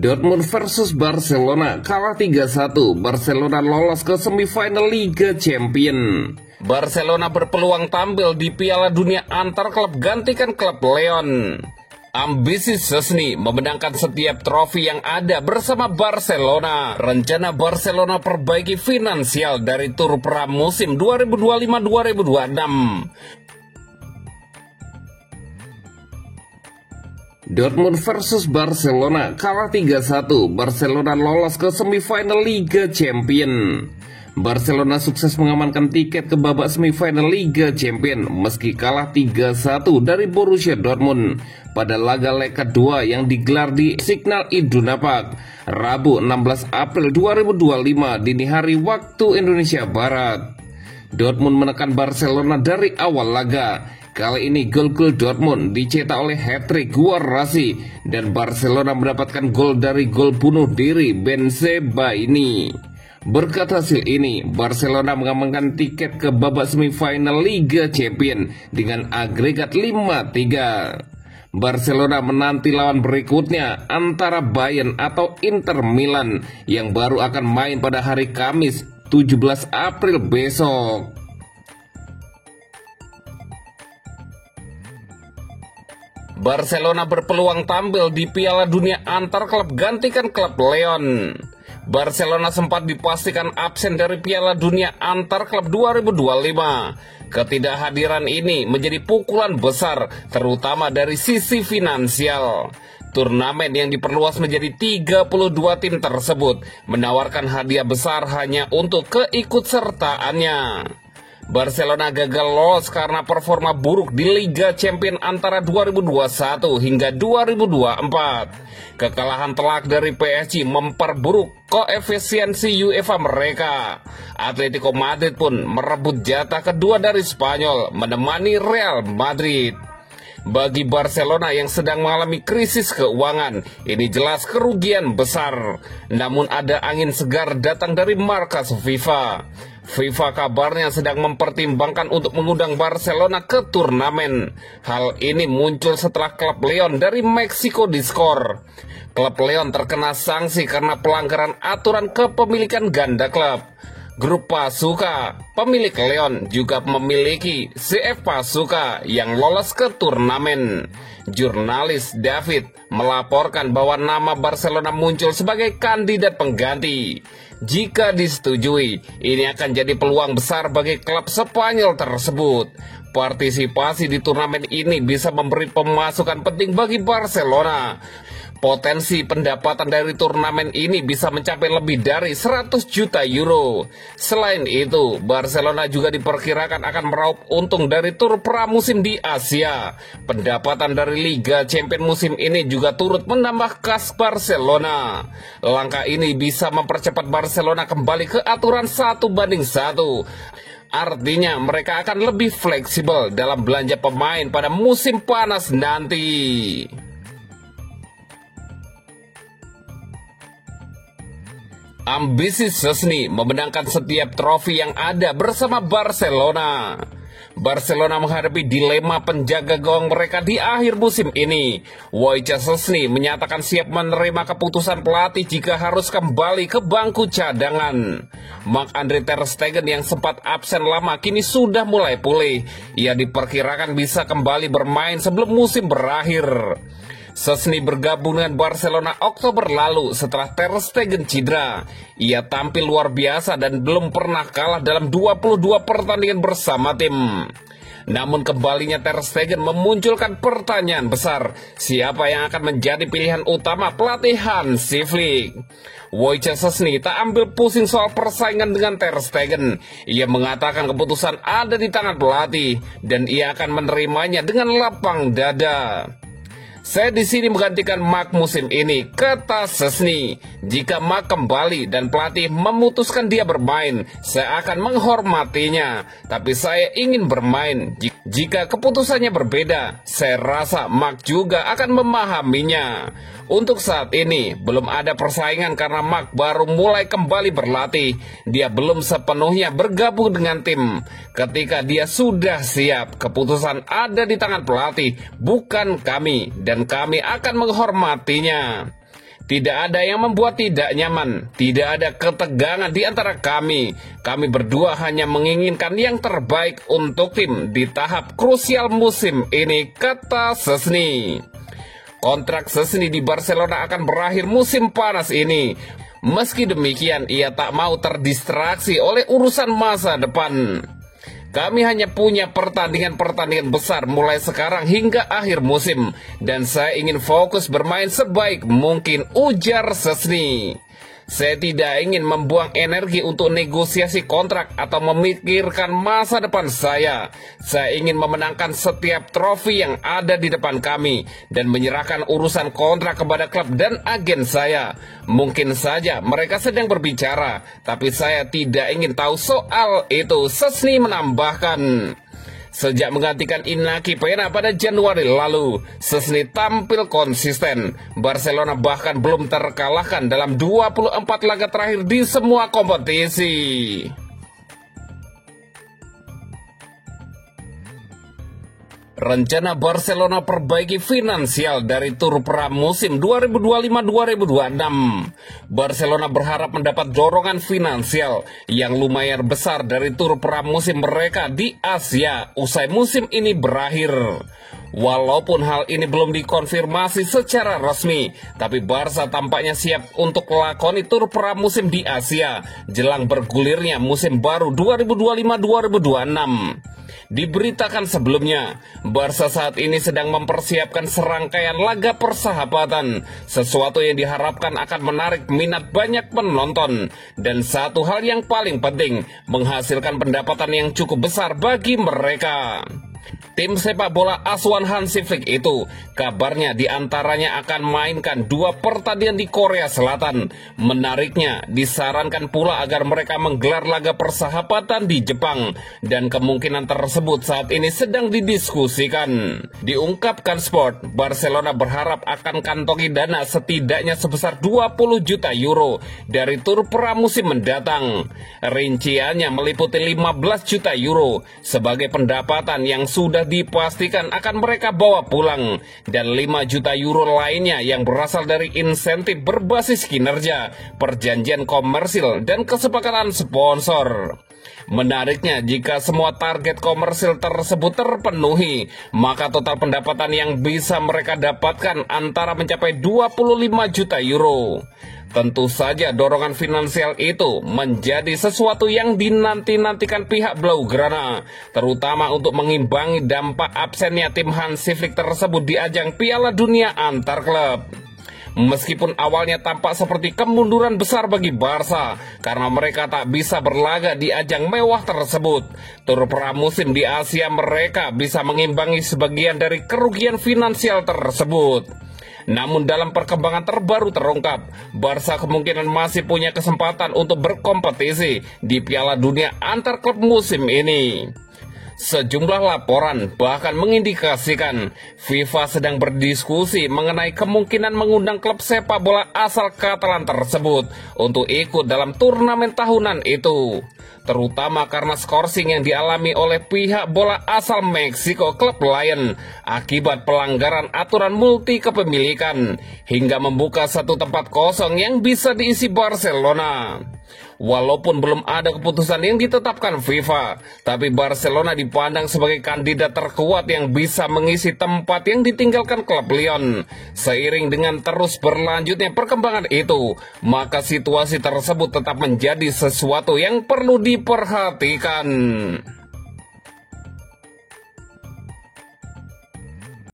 Dortmund versus Barcelona kalah 3-1. Barcelona lolos ke semifinal Liga Champions. Barcelona berpeluang tampil di Piala Dunia antar klub gantikan klub Lyon. Ambisi Szczęsny memenangkan setiap trofi yang ada bersama Barcelona. Rencana Barcelona perbaiki finansial dari tur pramusim 2025-2026. Dortmund versus Barcelona kalah 3-1. Barcelona lolos ke semifinal Liga Champions. Barcelona sukses mengamankan tiket ke babak semifinal Liga Champions meski kalah 3-1 dari Borussia Dortmund pada laga leg kedua yang digelar di Signal Iduna Park Rabu 16 April 2025 dini hari waktu Indonesia Barat. Dortmund menekan Barcelona dari awal laga. Kali ini gol-gol Dortmund dicetak oleh hat-trick Guarassi dan Barcelona mendapatkan gol dari gol bunuh diri Benzema ini. Berkat hasil ini, Barcelona mengamankan tiket ke babak semifinal Liga Champions dengan agregat 5-3. Barcelona menanti lawan berikutnya antara Bayern atau Inter Milan yang baru akan main pada hari Kamis 17 April besok. Barcelona berpeluang tampil di Piala Dunia antar klub gantikan klub Lyon. Barcelona sempat dipastikan absen dari Piala Dunia antar klub 2025. Ketidakhadiran ini menjadi pukulan besar, terutama dari sisi finansial. Turnamen yang diperluas menjadi 32 tim tersebut menawarkan hadiah besar hanya untuk keikutsertaannya. Barcelona gagal lolos karena performa buruk di Liga Champions antara 2021 hingga 2024. Kekalahan telak dari PSG memperburuk koefisiensi UEFA mereka. Atletico Madrid pun merebut jatah kedua dari Spanyol menemani Real Madrid. Bagi Barcelona yang sedang mengalami krisis keuangan, ini jelas kerugian besar. Namun ada angin segar datang dari markas FIFA. FIFA kabarnya sedang mempertimbangkan untuk mengundang Barcelona ke turnamen. Hal ini muncul setelah klub Lyon dari Meksiko diskor. Klub Lyon terkena sanksi karena pelanggaran aturan kepemilikan ganda klub. Grup Pachuca, pemilik Lyon, juga memiliki CF Pachuca yang lolos ke turnamen. Jurnalis David melaporkan bahwa nama Barcelona muncul sebagai kandidat pengganti. Jika disetujui, ini akan jadi peluang besar bagi klub Spanyol tersebut. Partisipasi di turnamen ini bisa memberi pemasukan penting bagi Barcelona. Potensi pendapatan dari turnamen ini bisa mencapai lebih dari 100 juta euro. Selain itu, Barcelona juga diperkirakan akan meraup untung dari tur pramusim di Asia. Pendapatan dari Liga Champions musim ini juga turut menambah kas Barcelona. Langkah ini bisa mempercepat Barcelona kembali ke aturan 1:1. Artinya mereka akan lebih fleksibel dalam belanja pemain pada musim panas nanti. Ambisi Szczęsny memenangkan setiap trofi yang ada bersama Barcelona. Barcelona menghadapi dilema penjaga gawang mereka di akhir musim ini. Wojciech Szczęsny menyatakan siap menerima keputusan pelatih jika harus kembali ke bangku cadangan. Marc-Andre ter Stegen yang sempat absen lama kini sudah mulai pulih. Ia diperkirakan bisa kembali bermain sebelum musim berakhir. Szczęsny bergabung dengan Barcelona Oktober lalu setelah ter Stegen cedera. Ia tampil luar biasa dan belum pernah kalah dalam 22 pertandingan bersama tim. Namun kembalinya ter Stegen memunculkan pertanyaan besar, siapa yang akan menjadi pilihan utama pelatih Hansi Flick? Wojciech Szczęsny tak ambil pusing soal persaingan dengan ter Stegen. Ia mengatakan keputusan ada di tangan pelatih dan ia akan menerimanya dengan lapang dada. Saya di sini menggantikan Marc musim ini, kata Szczęsny. Jika Marc kembali dan pelatih memutuskan dia bermain, saya akan menghormatinya. Tapi saya ingin bermain. Jika keputusannya berbeda, saya rasa Marc juga akan memahaminya. Untuk saat ini, belum ada persaingan karena Marc baru mulai kembali berlatih. Dia belum sepenuhnya bergabung dengan tim. Ketika dia sudah siap, keputusan ada di tangan pelatih, bukan kami. Dan kami akan menghormatinya. Tidak ada yang membuat tidak nyaman, tidak ada ketegangan di antara kami. Kami berdua hanya menginginkan yang terbaik untuk tim di tahap krusial musim ini, kata Szczęsny. Kontrak Szczęsny di Barcelona akan berakhir musim panas ini. Meski demikian, ia tak mau terdistraksi oleh urusan masa depan. Kami hanya punya pertandingan-pertandingan besar mulai sekarang hingga akhir musim, dan saya ingin fokus bermain sebaik mungkin, ujar Szczęsny. Saya tidak ingin membuang energi untuk negosiasi kontrak atau memikirkan masa depan saya. Saya ingin memenangkan setiap trofi yang ada di depan kami dan menyerahkan urusan kontrak kepada klub dan agen saya. Mungkin saja mereka sedang berbicara, tapi saya tidak ingin tahu soal itu, Szczęsny menambahkan. Sejak menggantikan Inaki Peña pada Januari lalu, Szczęsny tampil konsisten. Barcelona bahkan belum terkalahkan dalam 24 laga terakhir di semua kompetisi. Rencana Barcelona perbaiki finansial dari tur pramusim 2025-2026. Barcelona berharap mendapat dorongan finansial yang lumayan besar dari tur pramusim mereka di Asia usai musim ini berakhir. Walaupun hal ini belum dikonfirmasi secara resmi, tapi Barca tampaknya siap untuk lakoni tur pramusim di Asia jelang bergulirnya musim baru 2025-2026. Diberitakan sebelumnya, Barca saat ini sedang mempersiapkan serangkaian laga persahabatan, sesuatu yang diharapkan akan menarik minat banyak penonton, dan satu hal yang paling penting, menghasilkan pendapatan yang cukup besar bagi mereka. Tim sepak bola asuhan Hansi Flick itu kabarnya diantaranya akan mainkan 2 pertandingan di Korea Selatan. Menariknya, disarankan pula agar mereka menggelar laga persahabatan di Jepang, dan kemungkinan tersebut saat ini sedang didiskusikan. Diungkapkan Sport, Barcelona berharap akan kantongi dana setidaknya sebesar 20 juta euro dari tur pramusim mendatang. Rinciannya meliputi 15 juta euro sebagai pendapatan yang sudah dipastikan akan mereka bawa pulang, dan 5 juta euro lainnya yang berasal dari insentif berbasis kinerja, perjanjian komersil, dan kesepakatan sponsor. Menariknya, jika semua target komersil tersebut terpenuhi, maka total pendapatan yang bisa mereka dapatkan antara mencapai 25 juta euro. Tentu saja dorongan finansial itu menjadi sesuatu yang dinanti-nantikan pihak Blaugrana, terutama untuk mengimbangi dampak absennya tim Hansi Flick tersebut di ajang Piala Dunia antar klub. Meskipun awalnya tampak seperti kemunduran besar bagi Barca karena mereka tak bisa berlaga di ajang mewah tersebut, tur pramusim di Asia mereka bisa mengimbangi sebagian dari kerugian finansial tersebut. Namun dalam perkembangan terbaru terungkap, Barca kemungkinan masih punya kesempatan untuk berkompetisi di Piala Dunia antar klub musim ini. Sejumlah laporan bahkan mengindikasikan FIFA sedang berdiskusi mengenai kemungkinan mengundang klub sepak bola asal Catalan tersebut untuk ikut dalam turnamen tahunan itu, terutama karena skorsing yang dialami oleh pihak bola asal Meksiko klub Lion akibat pelanggaran aturan multi kepemilikan hingga membuka satu tempat kosong yang bisa diisi Barcelona. Walaupun belum ada keputusan yang ditetapkan FIFA, tapi Barcelona dipandang sebagai kandidat terkuat yang bisa mengisi tempat yang ditinggalkan klub Lyon. Seiring dengan terus berlanjutnya perkembangan itu, maka situasi tersebut tetap menjadi sesuatu yang perlu diperhatikan.